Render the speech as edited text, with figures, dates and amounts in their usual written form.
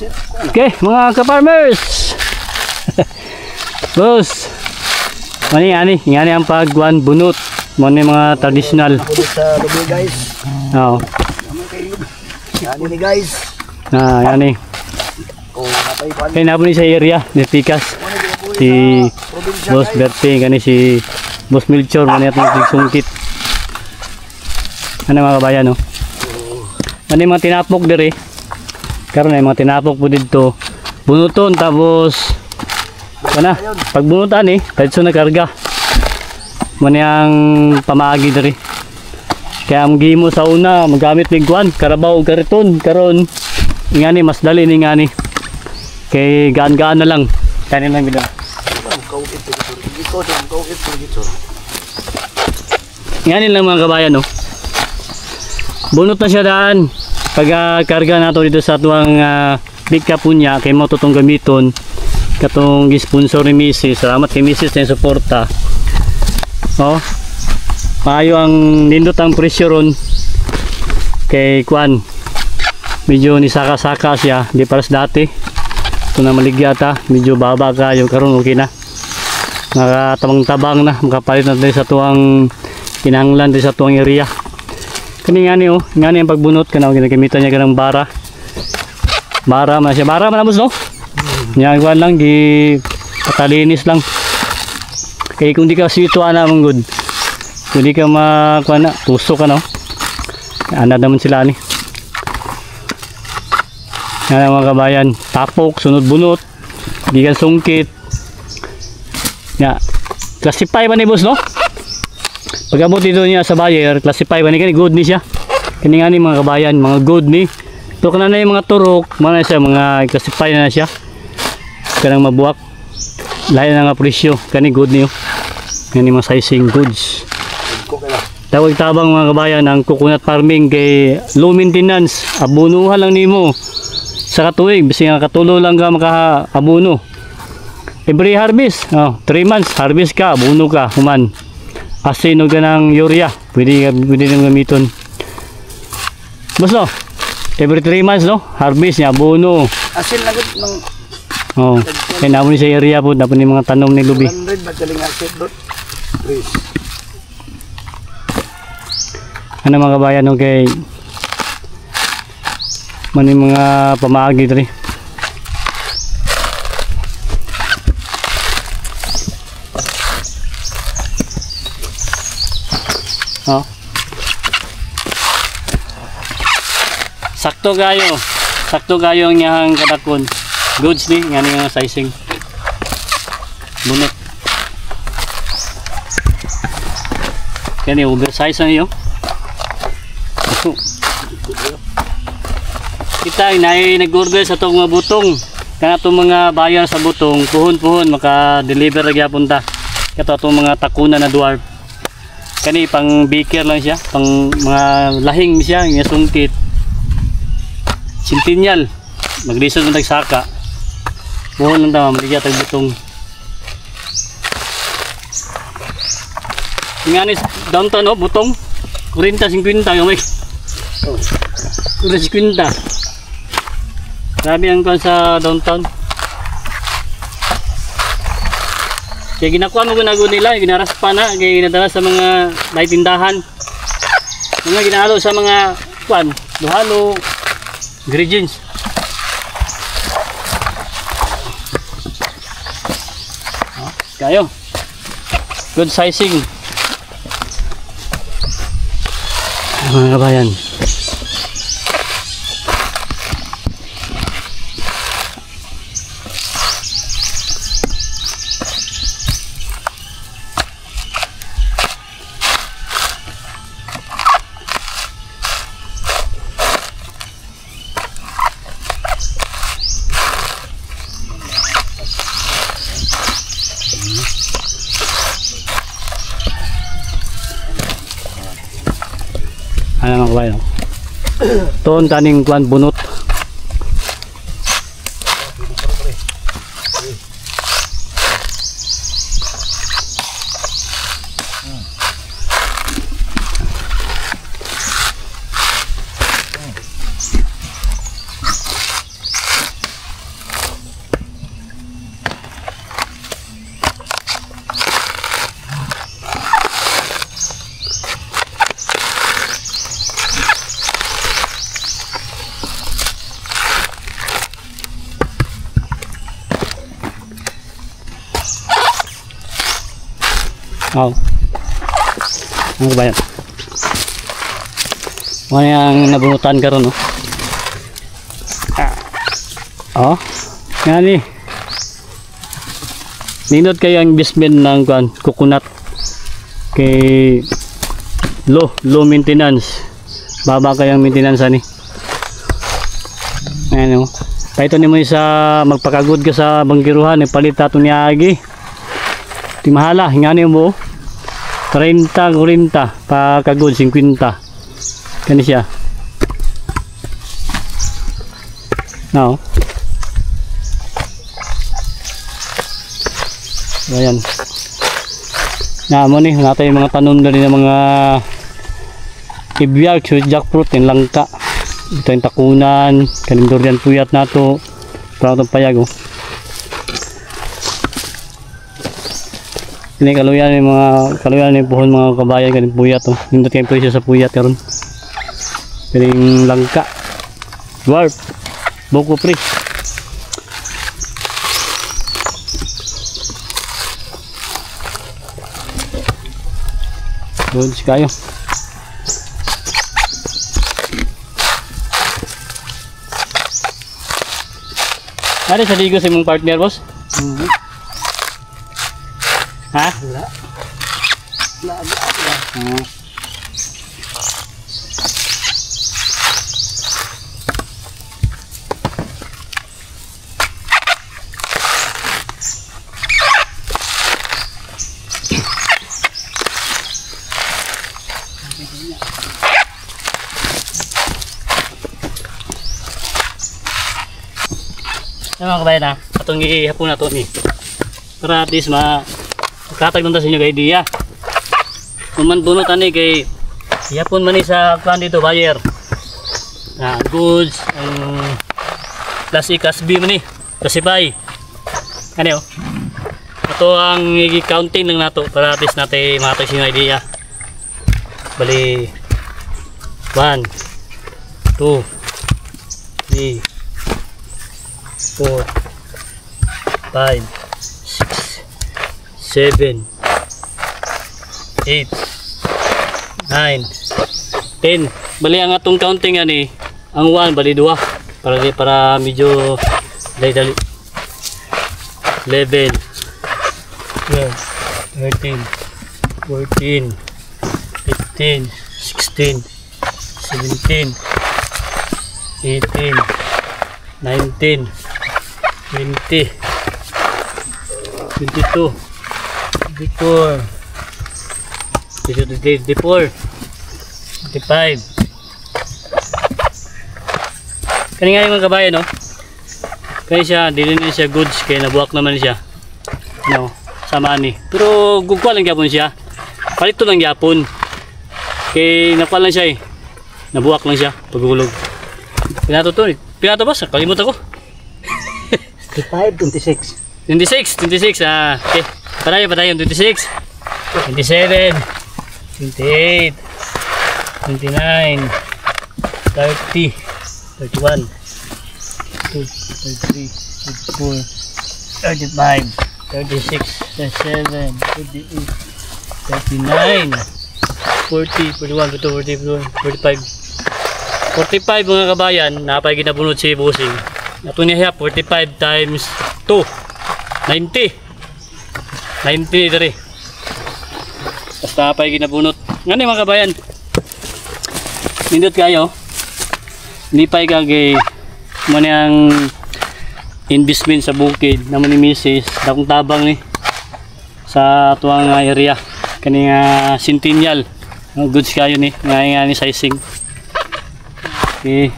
Okay, mga ka-farmers. Boss. Ani ang pagwan bunot. Mo ni mga traditional. Bunot sa lubi guys. Oo. Yan ni guys. Yani. Oh, napay kwan. Kaya nabuni sa area ni Pikas. Si Boss Berting kani si Boss Milchor man atong sungkit. Ano mga kabayan no? Ano mga tinapok diri? Karon ay mga tinapok po dito. Bunuton tapos kana pag bunutan diretso na karga. Man yang pamaagi diri. Kaya ang gimo sa una magamit ning kuan, karabaw ug kariton karon ngani mas dali ni ngani. Kay gaan-gaan na lang. Kanin lang bila. Ngani lang mga kabayan no. Bunot na siya daan. Pag karga nato dito sa tuwang big kapunya kay mo tutong gamiton katong gi-sponsor ni Mrs. Salamat kay Mrs. sa suporta. Oh. Maayo ang nindot ang presyo ron kay kuan. Medyo ni saka-saka siya, di paras dati. Ito na maligyata, medyo baba kayo karon okay na. Nakatabang-tabang na, makapalit na din sa tuwang kinahanglan din sa tuwang area. Kani ngani ngani ang pagbunot kana ginagamitan niya kanang bara. Bara man siya, bara man no? Nya kuan lang gi patalinis lang. Kay kung di ka situan na mong good. Kung di ka makuan na, tusok ka no. Ana naman sila ni. Yan mga kabayan, tapok, sunod bunot, di ka sungkit. Ya, classify ba ni boss no? Pag-abot dito niya sa buyer, classify ba ni kani good ni siya. Kani nga ni mga kabayan, mga good ni. Ito kana na yung mga turok, mana siya mga classify na siya. Kanang mabuak. Lain na nga presyo, kani good niyo. Kani mga sizing goods. Tawag tabang mga kabayan ang coconut farming kay low maintenance, abunuhan lang nimo. Sa katuig, bisi nga katulo lang ka maka-abuno. Every harvest, 3 months, harvest ka, abuno ka, human. Asin o ganang urea, pwede nang gamiton. Basta no, every 3 months no, harvest niya, abuno. Asin lang ng kaya naman sa area po, dapat ni mga tanom ni lubi. 100 ba galing asin dot? Please. Ano mga kabayan okay. Mani mga pamaagi diri. Oh. Sakto gayo ang iyang kadakon. Goods ni ngani nga sizing. Bunot. Kani oversize na yo. Kita nag-order sa itong mga butong. Kaya itong mga buyer sa butong, puhon-puhon, maka-deliver na gyapon ta. Ito itong mga takuna na dwarf. Kani pang beaker lang siya, pang mga lahing siya, nga sungkit. Centennial. Maglisod ng tagsaka. Puhon lang tama, maligya tag butong. Nga ni downtown butong. 40-50 yung may. 40-50. Grabe ang kan sa downtown. Kaya ginakuha mo gunago nila, ginaraspa na, kaya ginadala sa mga light tindahan. Mga ginahalo sa mga kuan, duhalo, ingredients. Kayo. Good sizing. Mga kabayan. Ano mga kabayan? Ito ang taning kuan bunot. Oh. Ano ba yan? Ano yung nabunutan ka ron, no? Oh. Yan eh. Ninod kayo ang investment ng coconut. Kay low maintenance. Baba kayang maintenance ani. Ayan o. Kahit ni mo isa magpakagod ka sa bangkiruhan, palit ato ni Agi. Di mahala, hingani mo 30, 40 pakagod 50. Kani siya. Now. Ayan. Mo ni natay mga tanom na rin ng mga ibiyag, sweet jackfruit, yung langka. Ito yung takunan, kalindurian puyat nato. Parang itong payag oh. Ini kaluyan yung mga kaluyan yung puhon mga kabayan kaning puyat oh. Nindot kayong presyo sa puyat karon. Kaning langka. Dwarf. Boko pre. Doon si kayo. Ano sa ligo sa mong partner, boss? Ha? Wala. Mga kabayan ha, atong ihapon na ito ni para at least makatag lang sa inyo kay idea kung man bunot ani kay ihapon man ni sa kan dito buyer goods plastic kasbi man ni kasibay ano o ito ang i-counting lang nato para at least natin makatag sa inyo idea bali 1 2 3 4 5 6 7 8 9 10 bali ang atong counting ani ang 1 bali 2 para medyo dali 11 12 13 14 15 16 17 18 19 20 22 24 25 kani nga yung mga kabayan no kaya siya dili na siya goods kaya nabuwak naman siya no sama ni pero gugwa lang gyapon siya palito lang gyapon kay nakuha lang siya nabuwak lang siya pagulog pinato ba sa kalimutan ko 26 okay patayon 26 27 28 29 30 31 32 33 34 35 36 37 38 39 40 41 42 45 mga kabayan napay ginabunod si Busing nato niya 45 times 2 90 dere basta napay ginabunot ngani mga kabayan nindot kayo hindi pa ikagay mo niyang investment sa bukid naman ni Mrs. dakong tabang ni sa tuwang area kaning Centennial goods kayo ni nga ni sizing okay